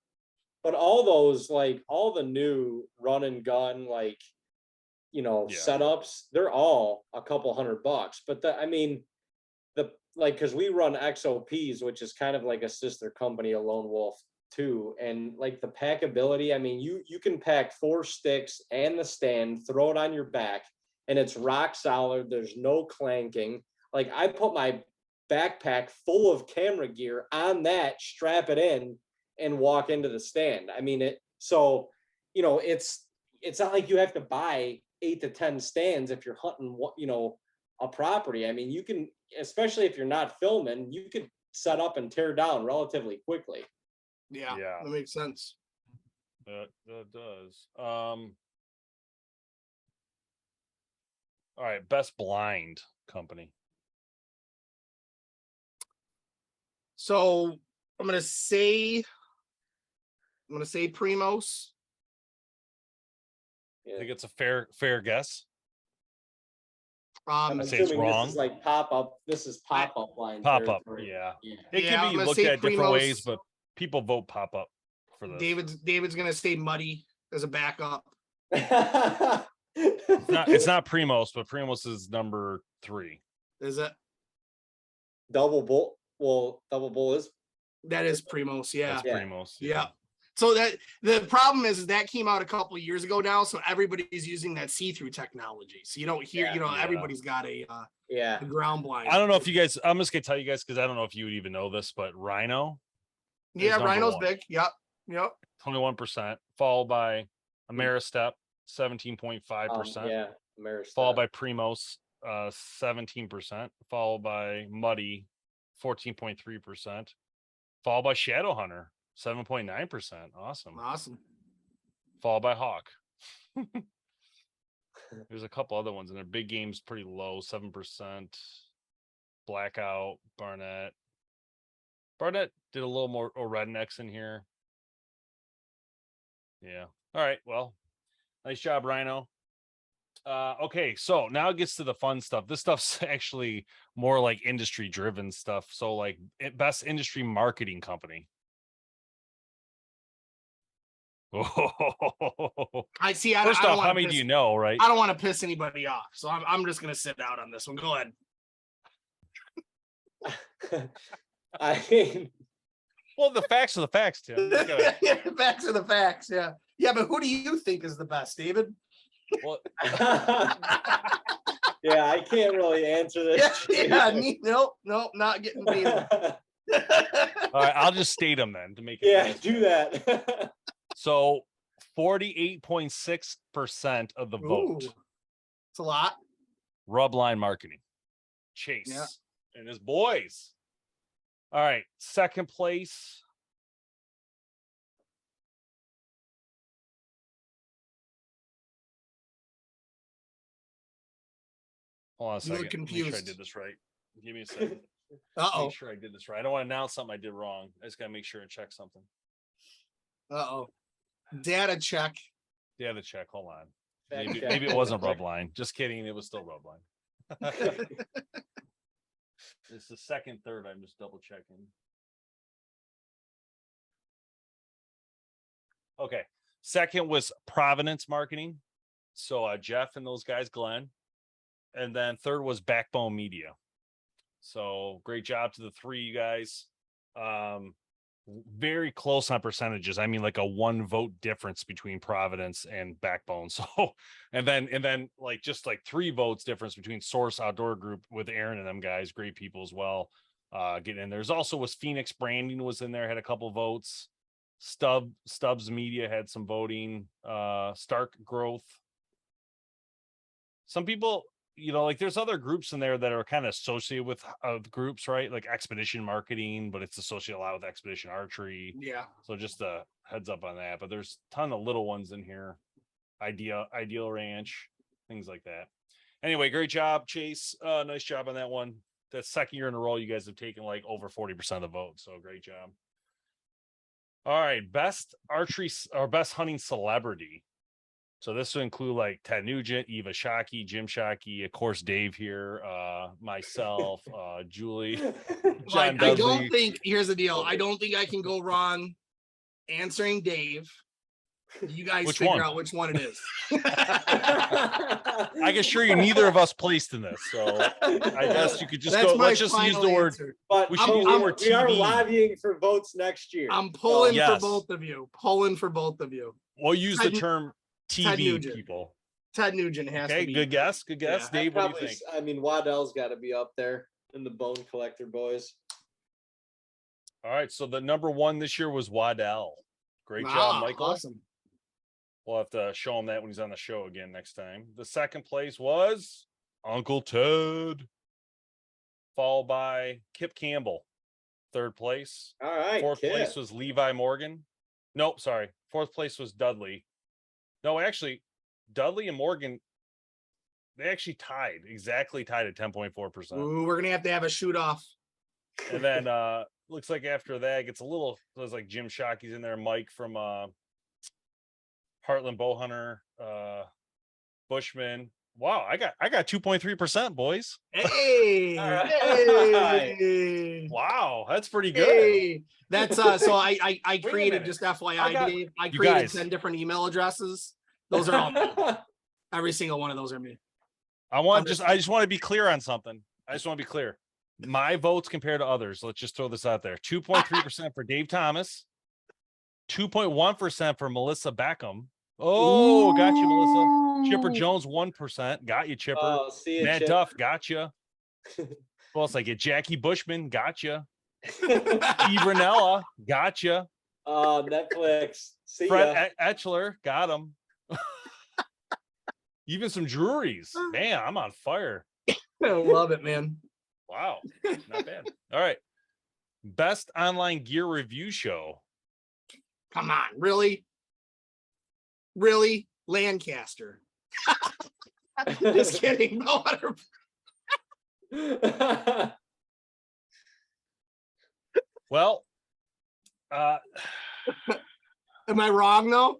But all those, like all the new run and gun, like setups, they're all a couple $100. But because we run XOPs, which is kind of like a sister company of Lone Wolf too, and like the packability. I mean, you can pack 4 sticks and the stand, throw it on your back, and it's rock solid. There's no clanking. Like I put my backpack full of camera gear on that, strap it in, and walk into the stand. I mean it's not like you have to buy 8 to 10 stands if you're hunting a property. I mean, you can, especially if you're not filming, you could set up and tear down relatively quickly. Yeah. That makes sense. That does. All right, best blind company. So I'm gonna say Primos. I think it's a fair guess. I'm say it's wrong. This is like pop-up. This is pop-up line. Pop-up, yeah. It can be looked at different ways, but people vote pop-up for this. David's gonna say Muddy as a backup. It's not Primos, but Primos is number 3. Is it? Double Bull. Well, Double Bull is. That is Primos, yeah. That's Primos. Yeah. So that the problem is that came out a couple of years ago now, so everybody's using that see-through technology. So you don't hear, everybody's got a ground blind. I don't know if you guys. I'm just gonna tell you guys because I don't know if you would even know this, but Rhino. Yeah, Rhino's big. Yep. 21%, followed by Ameristep, 17.5%. Ameristep. Followed by Primos, 17%. Followed by Muddy, 14.3%. Followed by Shadowhunter, 7.9%. Awesome. Followed by Hawk. There's a couple other ones in there. Big Game's pretty low, 7%. Blackout, Barnett. Barnett did a little more rednecks in here. Yeah. All right. Well, nice job, Rhino. Okay, so now it gets to the fun stuff. This stuff's actually more like industry driven stuff. So like best industry marketing company. I see. First off, how many do you know, right? I don't want to piss anybody off, so I'm just gonna sit out on this one. Go ahead. I mean, well, the facts are the facts, Tim. Facts are the facts. Yeah, but who do you think is the best, David? Well, yeah, I can't really answer this. Nope, not getting David. All right, I'll just state them then to make it. Yeah, do that. So 48.6% of the vote. Ooh, it's a lot. Rubline Marketing. Chase and his boys. All right, second place. Hold on a second. look confused. Make sure I did this right. Give me a second. Uh-oh. Make sure I did this right. I don't want to announce something I did wrong. I just gotta make sure and check something. Uh-oh. Data check. Data check. Hold on. Fact Maybe, check. maybe it wasn't Rubline. Just kidding. It was still Rubline. It's the second, third. I'm just double checking. Okay. Second was Providence Marketing. So Jeff and those guys, Glenn. And then third was Backbone Media. So great job to the three you guys. Very close on percentages. I mean, like a 1 vote difference between Providence and Backbone. So, and then like just like 3 votes difference between Source Outdoor Group with Aaron and them guys. Great people as well. Getting in. There's also was Phoenix Branding was in there, had a couple votes. Stubbs Media had some voting. Stark Growth. Some people, you know, like there's other groups in there that are kind of associated with groups, right? Like Expedition Marketing, but it's associated a lot with Expedition Archery. Yeah. So just a heads up on that. But there's a ton of little ones in here. Ideal Ranch, things like that. Anyway, great job, Chase. Nice job on that one. That's second year in a row you guys have taken like over 40% of the vote. So great job. All right, best archery or best hunting celebrity. So this will include like Ted Nugent, Eva Shockey, Jim Shockey, of course, Dave here, myself, Julie, John Like, I Dudley. don't think, here's the deal. I don't think I can go wrong answering Dave. You guys Which figure one? out which one it is. I can assure you neither of us placed in this. So I guess you could just That's go, my let's just use final the word. answer. But We should use I'm- the word we are TV. lobbying for votes next year. I'm pulling Yes. for both of you. Pulling for both of you. We'll use the Ted- term Ted TV Nugent. people. Ted Nugent has Okay, to be. good guess. Good guess. Yeah, Dave, what do you think? I mean, Waddell's got to be up there in the Bone Collector boys. All right. So the number 1 this year was Waddell. Great Wow, job, Michael. Awesome. We'll have to show him that when he's on the show again next time. The second place was Uncle Ted, followed by Kip Campbell. Third place. All right. Fourth Kip. place was Levi Morgan. Nope, sorry. Fourth place was Dudley. No, actually, Dudley and Morgan, they actually exactly tied at 10.4%. Ooh, we're gonna have to have a shoot off. And then looks like after that it gets a little, there's like Jim Shockey's in there, Mike from Heartland Bowhunter, Bushman. Wow, I got 2.3%, boys. Hey, All right. hey, Wow, that's pretty good. hey. That's so I a created, minute. just FYI, I got- Dave. I you created guys. 10 different email addresses. Those are all every single one of those are me. I just want to be clear on something. I just want to be clear. My votes compared to others, let's just throw this out there. 2.3% for Dave Thomas, 2.1% for Melissa Beckham. Oh, got you, Melissa. Chipper Jones, 1%. Got you, Chipper. Oh, see you, Matt Chip. Duff, got you. Who else I get? Jackie Bushman, got you. Eve Ranella, got you. Oh, Netflix. See ya. Fred Etchler, got him. Even some Drury's. Man, I'm on fire. I love it, man. Wow, not bad. All right. Best online gear review show. Come on, really? Really? Lancaster. Just kidding. No other. Well, Am I wrong though?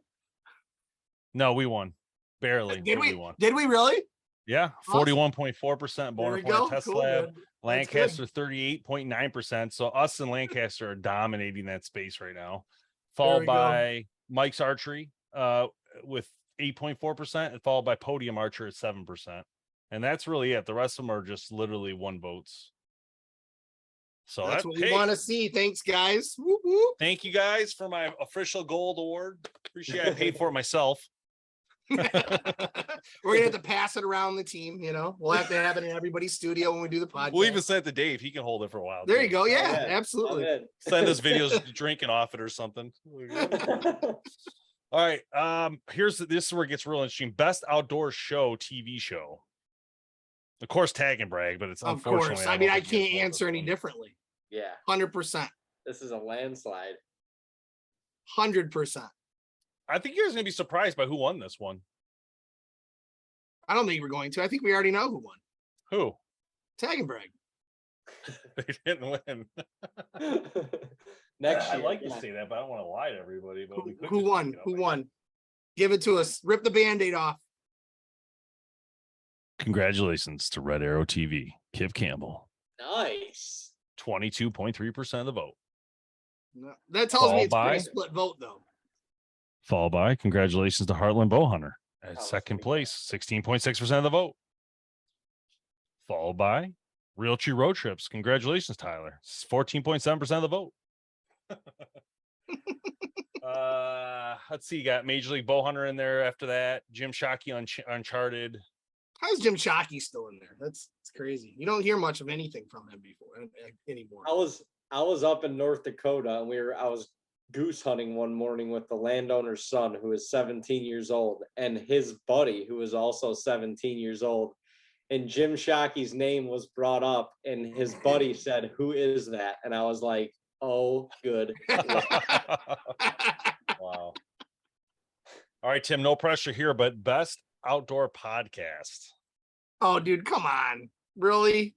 no, we won. Barely. Did but we? won. Did we really? Yeah, Awesome. 41.4% There Boner we Planet go. Test Cool, Lab. man. That's Lancaster 38.9%. So us and Lancaster are dominating that space right now. Followed we go. by Mike's Archery with 8.4%, and followed by Podium Archer at 7%. And that's really it. The rest of them are just literally 1 votes. So That's that, what we hey, want to see. Thanks, guys. Whoop, whoop. thank you guys for my official gold award. Appreciate it. I paid for it myself. We're gonna have to pass it around the team. We'll have to have it in everybody's studio when we do the podcast. We'll even send it to Dave. He can hold it for a while. There too. you go. Yeah, absolutely. Send us videos drinking off it or something. All right. This is where it gets real interesting. Best outdoor show, TV show. Of course, Tag and Brag, but it's Of unfortunately. course. I mean, I can't answer any differently. Yeah. 100%. This is a landslide. 100%. I think you're going to be surprised by who won this one. I don't think we're going to. I think we already know who won. Who? Tag and Brag. They didn't win. Next I year. like to say that, but I don't want to lie to everybody. But Who won? Who won? Give it to us. Rip the Band-Aid off. Congratulations to Red Arrow TV. Kiv Campbell. Nice. 22.3% of the vote. No, that tells me it's Followed by- pretty split vote, though. Followed by congratulations to Heartland Bowhunter at Oh, second sweet. place, 16.6% of the vote. Followed by Realtree Road Trips. Congratulations, Tyler. 14.7% of the vote. Let's see. You got Major League Bowhunter in there after that. Jim Shockey on Uncharted. How's Jim Shockey still in there? That's crazy. You don't hear much of anything from him anymore. I was up in North Dakota and I was goose hunting one morning with the landowner's son who is 17 years old and his buddy who is also 17 years old. And Jim Shockey's name was brought up and his buddy said, "Who is that?" And I was like, "Oh, good." Wow. All right, Tim, no pressure here, but best outdoor podcast. Oh, dude, come on. Really?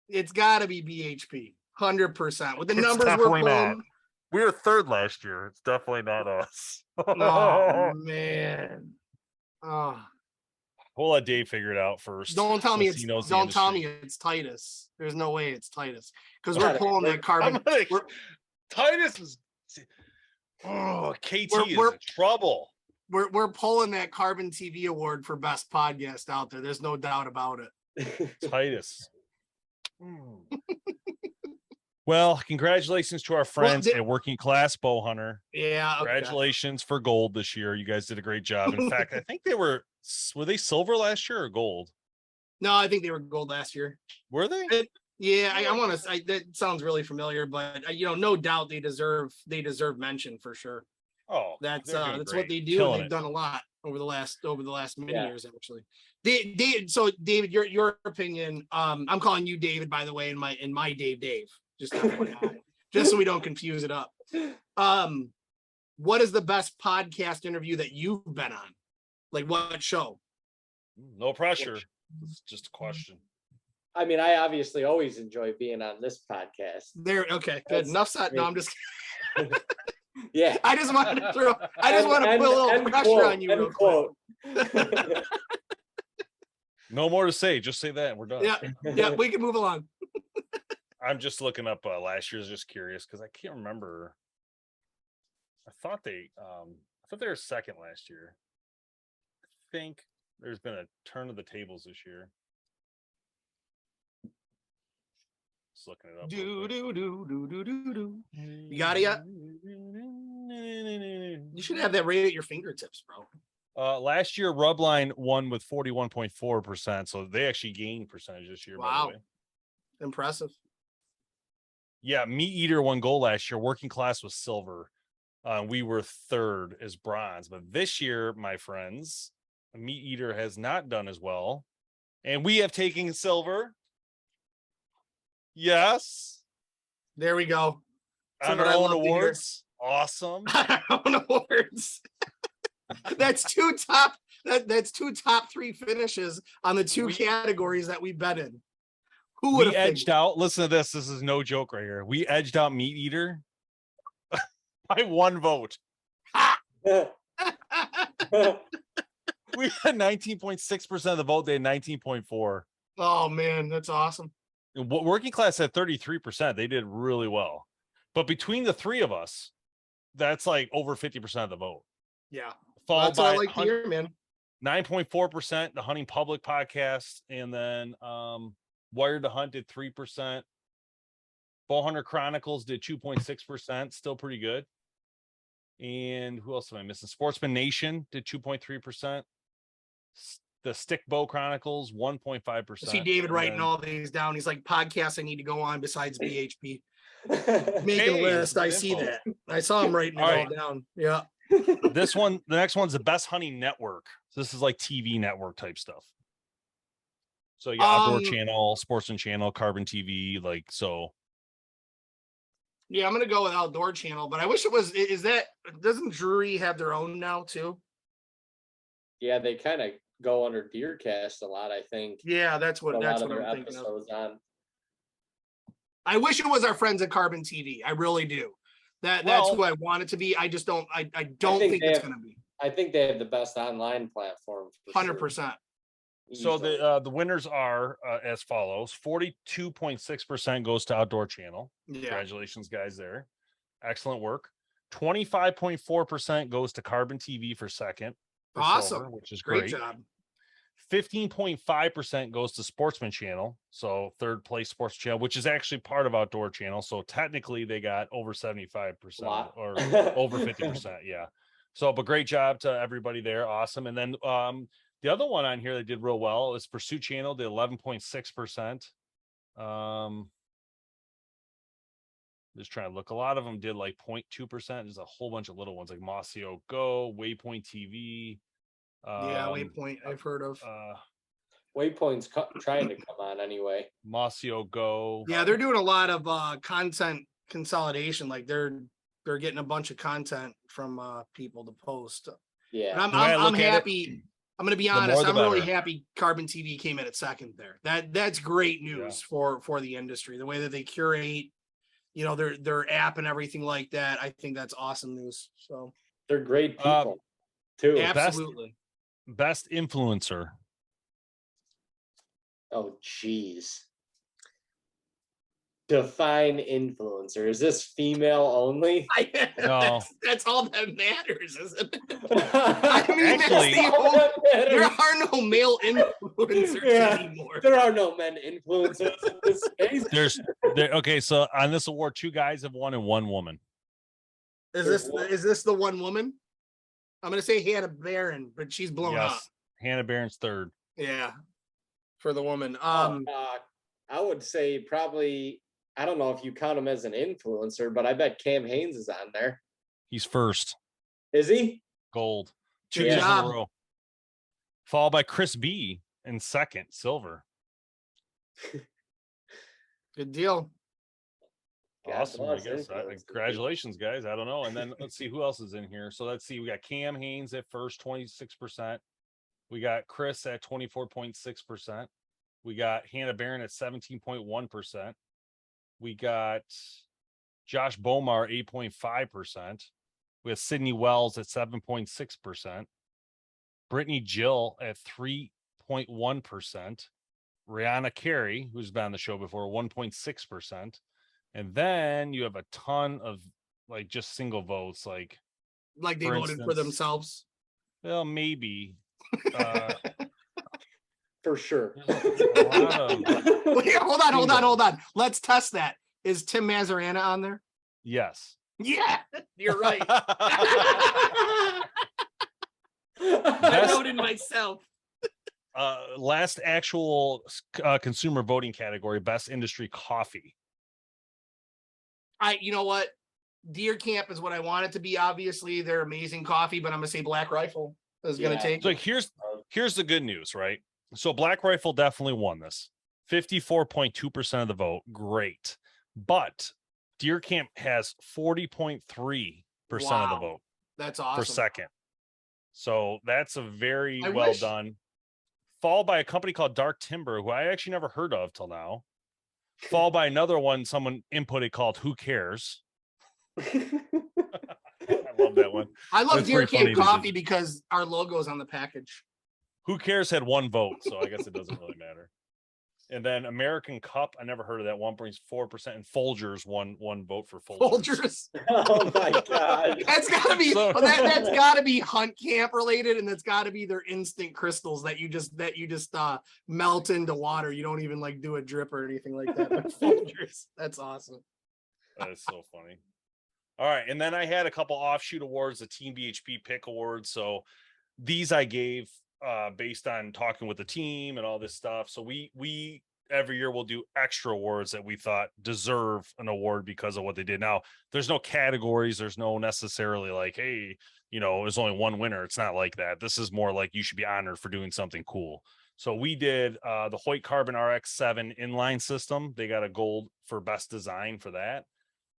It's got to be BHP. 100%. With the numbers we're pulling. We were third last year. It's definitely not us. Oh, man. Oh. We'll let Dave figure it out first. Don't tell me industry. it's Titus. There's no way it's Titus. Because we're pulling that carbon. Titus is KT is in trouble. We're pulling that Carbon TV award for best podcast out there. There's no doubt about it. Titus. Well, congratulations to our friends at Working Class Bowhunter. Yeah. Okay. Congratulations for gold this year. You guys did a great job. In fact, I think were they silver last year or gold? No, I think they were gold last year. Were they? I want to. That sounds really familiar, but no doubt they deserve mention for sure. Oh, that's what they do. They've done a lot over the last many years, actually. So David, your opinion. I'm calling you David, by the way, in my Dave. Just just so we don't confuse it up. What is the best podcast interview that you've been on? Like what show? No pressure. It's just a question. I mean, I obviously always enjoy being on this podcast. Okay, good. Enough said. No, I'm just yeah. I just want to put a little pressure on you real quick. No more to say. Just say that and we're done. Yeah, we can move along. I'm just looking up last year's, just curious because I can't remember. I thought they were second last year. I think there's been a turn of the tables this year. Just looking it up. Do. You got it yet? You should have that right at your fingertips, bro. Last year, Rubline won with 41.4%, so they actually gained percentage this year. Wow, by the way. Impressive. Yeah, Meat Eater won gold last year. Working Class was silver. We were third as bronze. But this year, my friends, Meat Eater has not done as well. And we have taken silver. Yes. There we go. On our own awards. Awesome. Our own awards. That's two top three finishes on the two categories that we've been in. Who would have edged out? Listen to this. This is no joke right here. We edged out Meat Eater by 1 vote. We had 19.6% of the vote. They had 19.4. Oh man, that's awesome. Working Class had 33%. They did really well. But between the three of us, that's like over 50% of the vote. Yeah. Followed by what I like to hear, man. 9.4%, the Hunting Public podcast, and then Wired to Hunt did 3%. Bowhunter Chronicles did 2.6%. Still pretty good. And who else am I missing? Sportsman Nation did 2.3%. The Stick Bow Chronicles 1.5%. See David writing all these down. He's like, podcasts I need to go on besides BHP. Making a list. I see that. I saw him writing it all down. Yeah. The next one's the Best Hunting Network. So this is like TV network type stuff. So you got Outdoor Channel, Sportsman Channel, Carbon TV, like so. Yeah, I'm gonna go with Outdoor Channel, but I wish it was. Doesn't Drury have their own now too? Yeah, they kind of go under Deercast a lot, I think. Yeah, that's what I'm thinking of. On. I wish it was our friends at Carbon TV. I really do. That's who I want it to be. I just don't. I don't think it's gonna be. I think they have the best online platform. 100%. So the winners are as follows: 42.6% goes to Outdoor Channel. Yeah. Congratulations, guys! There, excellent work. 25.4% goes to Carbon TV for second. Awesome, silver, which is great job. 15.5% goes to Sportsman Channel, so third place Sports Channel, which is actually part of Outdoor Channel. So technically, they got over 75% or over 50%. Yeah. So, but great job to everybody there. Awesome. And then the other one on here that did real well is Pursuit Channel, did 11.6%. Just trying to look. A lot of them did like 0.2%. There's a whole bunch of little ones like Mossio Go, Waypoint TV. Yeah, Waypoint I've heard of. Waypoint's trying to come on anyway. Mossio Go. Yeah, they're doing a lot of content consolidation. Like they're getting a bunch of content from people to post. Yeah, but I'm happy. I'm going to be honest. I'm really happy Carbon TV came in at second there. That's great news for the industry. The way that they curate, their app and everything like that. I think that's awesome news. So they're great people too. Absolutely. Best influencer. Oh, geez. Define influencer. Is this female only? No. That's all that matters, isn't it? I mean, actually, there are no male influencers anymore. There are no men influencers in this space. Okay, so on this award, 2 guys have won and 1 woman. Is this the one woman? I'm gonna say Hannah Barron, but she's blown up. Hannah Barron's third. Yeah, for the woman. I would say probably. I don't know if you count him as an influencer, but I bet Cam Haynes is on there. He's first. Is he? Gold. 2 years in a row. Followed by Chris B in second, silver. Good deal. Awesome. I guess. Congratulations, guys. I don't know. And then let's see who else is in here. So let's see. We got Cam Haynes at first, 26%. We got Chris at 24.6%. We got Hannah Barron at 17.1%. We got Josh Bomar, 8.5%. We have Sydney Wells at 7.6%. Brittany Jill at 3.1%. Rihanna Carey, who's been on the show before, 1.6%. And then you have a ton of like just single votes, like they voted for themselves. Well, maybe. For sure. Wait, hold on. Let's test that. Is Tim Mazzarana on there? Yes. Yeah, you're right. I voted myself. Last actual consumer voting category, best industry coffee. You know what? Deer Camp is what I want it to be. Obviously, they're amazing coffee, but I'm gonna say Black Rifle is gonna take. So here's the good news, right? So Black Rifle definitely won this. 54.2% of the vote. Great. But Deer Camp has 40.3% of the vote. That's awesome. For second. So that's a very well done. Followed by a company called Dark Timber, who I actually never heard of till now. Followed by another one someone inputted called Who Cares? I love that one. I love Deer Camp coffee because our logo is on the package. Who Cares had 1 vote, so I guess it doesn't really matter. And then American Cup, I never heard of that, 1.4%. And Folgers, one vote for Folgers. Oh my god, that's gotta be that's gotta be Hunt Camp related, and that's gotta be their instant crystals that you just melt into water. You don't even like do a drip or anything like that. But Folgers, that's awesome. That is so funny. All right. And then I had a couple offshoot awards, the Team BHP Pick Awards. So these I gave based on talking with the team and all this stuff. So we every year we'll do extra awards that we thought deserve an award because of what they did. Now, there's no categories. There's no necessarily like, hey, there's only one winner. It's not like that. This is more like you should be honored for doing something cool. So we did the Hoyt Carbon RX-7 inline system. They got a gold for best design for that.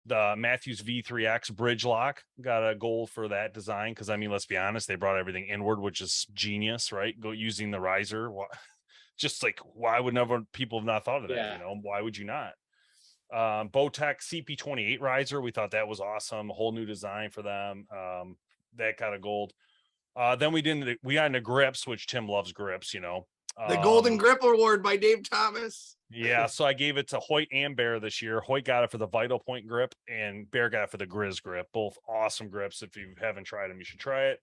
The Matthews V3X bridge lock got a gold for that design. Cause I mean, let's be honest, they brought everything inward, which is genius, right? Go using the riser. Just like, why would people have not thought of that? Yeah. Why would you not? Bowtech CP28 riser. We thought that was awesome. A whole new design for them. That got a gold. Then we got into grips, which Tim loves grips, The Golden Grip Award by Dave Thomas. Yeah, so I gave it to Hoyt and Bear this year. Hoyt got it for the Vital Point grip, and Bear got it for the Grizz grip. Both awesome grips. If you haven't tried them, you should try it.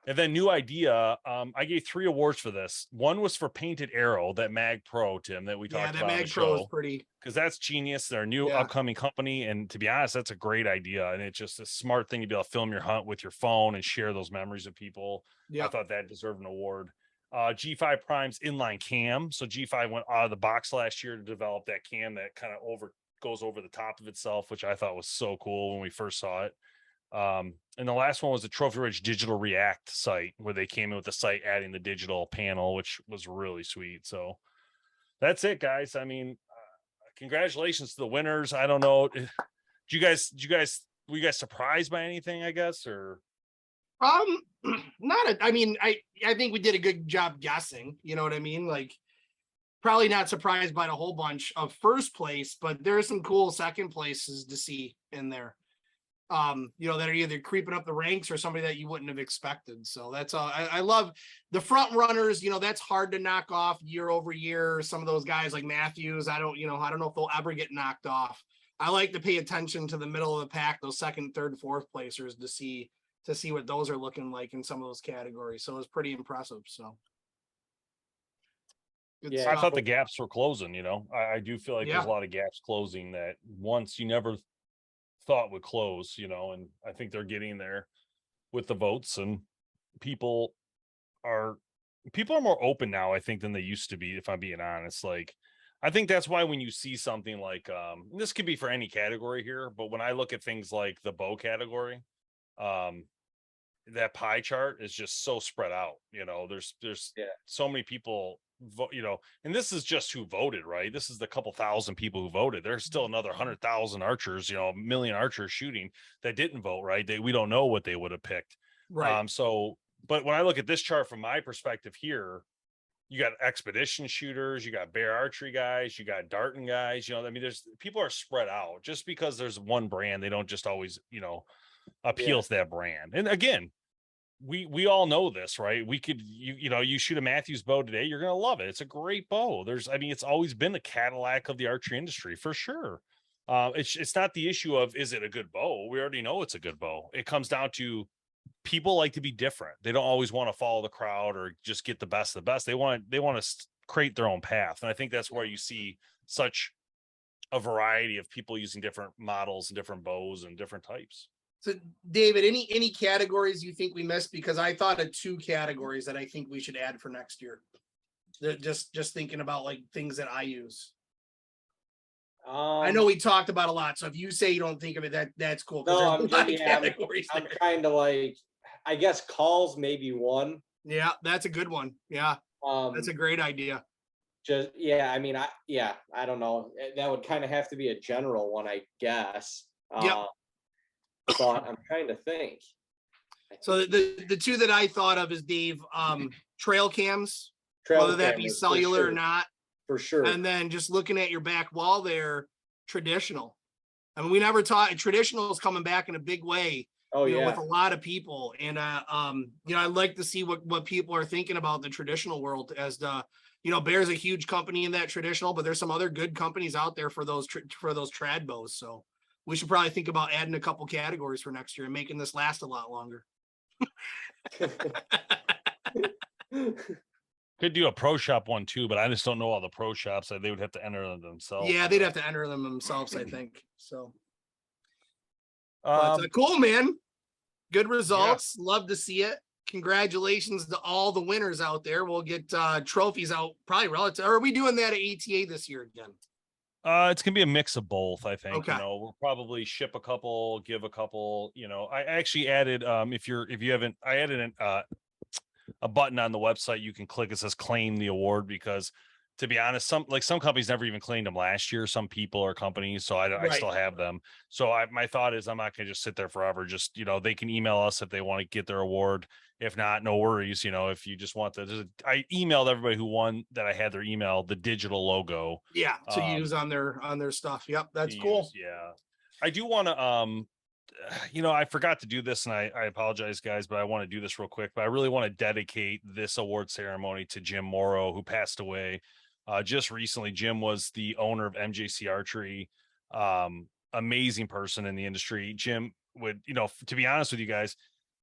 And then new idea. I gave 3 awards for this. One was for Painted Arrow, that Mag Pro, Tim, that we talked about. Yeah, that Mag Pro is pretty. Because that's genius. They're a new upcoming company, and to be honest, that's a great idea. And it's just a smart thing to be able to film your hunt with your phone and share those memories with people. Yeah, I thought that deserved an award. G5 Prime's Inline Cam. So G5 went out of the box last year to develop that cam that kind of goes over the top of itself, which I thought was so cool when we first saw it. And the last one was the Trophy Ridge Digital React site, where they came in with the site adding the digital panel, which was really sweet. So that's it, guys. I mean, congratulations to the winners. I don't know. Were you guys surprised by anything, I guess, or? I mean, I think we did a good job guessing, you know what I mean? Like, probably not surprised by a whole bunch of first place, but there's some cool second places to see in there. That are either creeping up the ranks or somebody that you wouldn't have expected. So that's all. I love the front runners. That's hard to knock off year over year. Some of those guys like Matthews, I don't know if they'll ever get knocked off. I like to pay attention to the middle of the pack, those second, third, fourth placers to see what those are looking like in some of those categories. So it was pretty impressive. So good stuff. I thought the gaps were closing, I do feel like there's a lot of gaps closing that once you never thought would close, and I think they're getting there with the votes, and people are more open now, I think, than they used to be, if I'm being honest. Like, I think that's why when you see something like this could be for any category here, but when I look at things like the bow category, that pie chart is just so spread out. There's so many people vote, and this is just who voted, right? This is the couple thousand people who voted. There's still another 100,000 archers, a million archers shooting that didn't vote, right? We don't know what they would have picked. Right. But when I look at this chart from my perspective here, you got expedition shooters, you got bear archery guys, you got darting guys, there's people are spread out. Just because there's one brand, they don't just always, appeal to that brand. And again, we all know this, right? We could, you shoot a Matthews bow today, you're going to love it. It's a great bow. It's always been the Cadillac of the archery industry for sure. It's not the issue of, is it a good bow? We already know it's a good bow. It comes down to people like to be different. They don't always want to follow the crowd or just get the best of the best. They want to create their own path. And I think that's where you see such a variety of people using different models and different bows and different types. So, David, any categories you think we missed? Because I thought of 2 categories that I think we should add for next year. Just thinking about like things that I use. I know we talked about a lot, so if you say you don't think of it, that's cool. No, I'm kind of like, I guess calls maybe one. Yeah, that's a good one. Yeah, that's a great idea. I mean, I don't know. That would kind of have to be a general one, I guess. But I'm trying to think. So the 2 that I thought of is, Dave, trail cams, whether that be cellular or not. For sure. And then just looking at your back wall there, traditional. I mean, we never taught traditional is coming back in a big way. With a lot of people. And I'd like to see what people are thinking about the traditional world as Bear's a huge company in that traditional, but there's some other good companies out there for those trad bows. So we should probably think about adding a couple categories for next year and making this last a lot longer. Could do a pro shop one too, but I just don't know all the pro shops. They would have to enter them themselves. Yeah, they'd have to enter them themselves, I think. So Cool, man. Good results. Yeah. Love to see it. Congratulations to all the winners out there. We'll get trophies out probably relative. Or are we doing that at ATA this year again? It's gonna be a mix of both, I think. Okay. You know, we'll probably ship a couple, give a couple. You know, I actually added if you haven't, I added a button on the website you can click. It says claim the award, because to be honest, some companies never even claimed them last year. Some people or companies, so I still have them. So my thought is I'm not gonna just sit there forever. Just, you know, they can email us if they want to get their award. If not, no worries. You know, if you just want I emailed everybody who won that I had their email, the digital logo. Yeah, to use on their stuff. Yep, that's cool. Yeah, I do want to you know, I forgot to do this, and I apologize, guys, but I want to do this real quick. But I really want to dedicate this award ceremony to Jim Morrow, who passed away just recently. Jim was the owner of MJC Archery, amazing person in the industry. Jim would, you know, to be honest with you guys,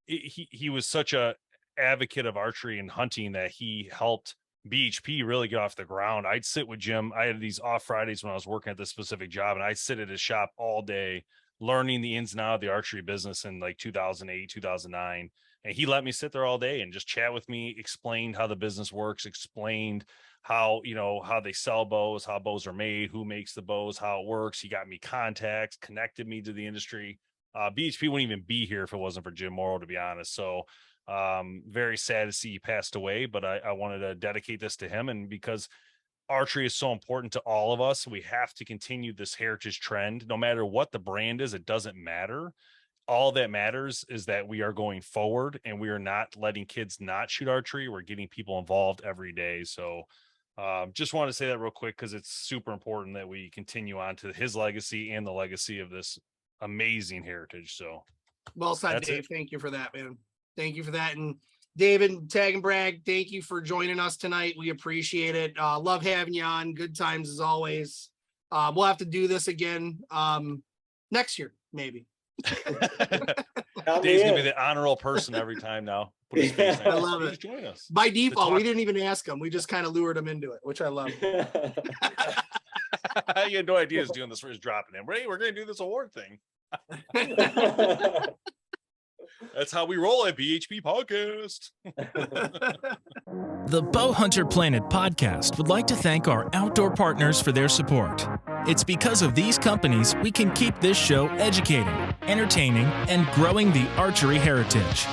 he was such a advocate of archery and hunting that he helped BHP really get off the ground. I'd sit with Jim. I had these off Fridays when I was working at this specific job, and I'd sit at his shop all day learning the ins and outs of the archery business in like 2008, 2009. And he let me sit there all day and just chat with me, explained how the business works, explained how, you know, how they sell bows, how bows are made, who makes the bows, how it works. He got me contacts, connected me to the industry. BHP wouldn't even be here if it wasn't for Jim Morrow, to be honest. So very sad to see he passed away, but I wanted to dedicate this to him. And because archery is so important to all of us, we have to continue this heritage trend. No matter what the brand is, it doesn't matter. All that matters is that we are going forward, and we are not letting kids not shoot archery. We're getting people involved every day. So just want to say that real quick, because it's super important that we continue on to his legacy and the legacy of this amazing heritage. So well said, Dave. Thank you for that, man. Thank you for that. And David, Tag and Brag, thank you for joining us tonight. We appreciate it. Love having you on. Good times as always. We'll have to do this again next year, maybe. Dave's gonna be the honorable person every time now. I love it. Join us. By default, we didn't even ask him. We just kind of lured him into it, which I love. You had no idea he's doing this. We're just dropping him. Hey, we're gonna do this award thing. That's how we roll at BHP Podcast. The BowHunterPlanet podcast would like to thank our outdoor partners for their support. It's because of these companies we can keep this show educating, entertaining, and growing the archery heritage.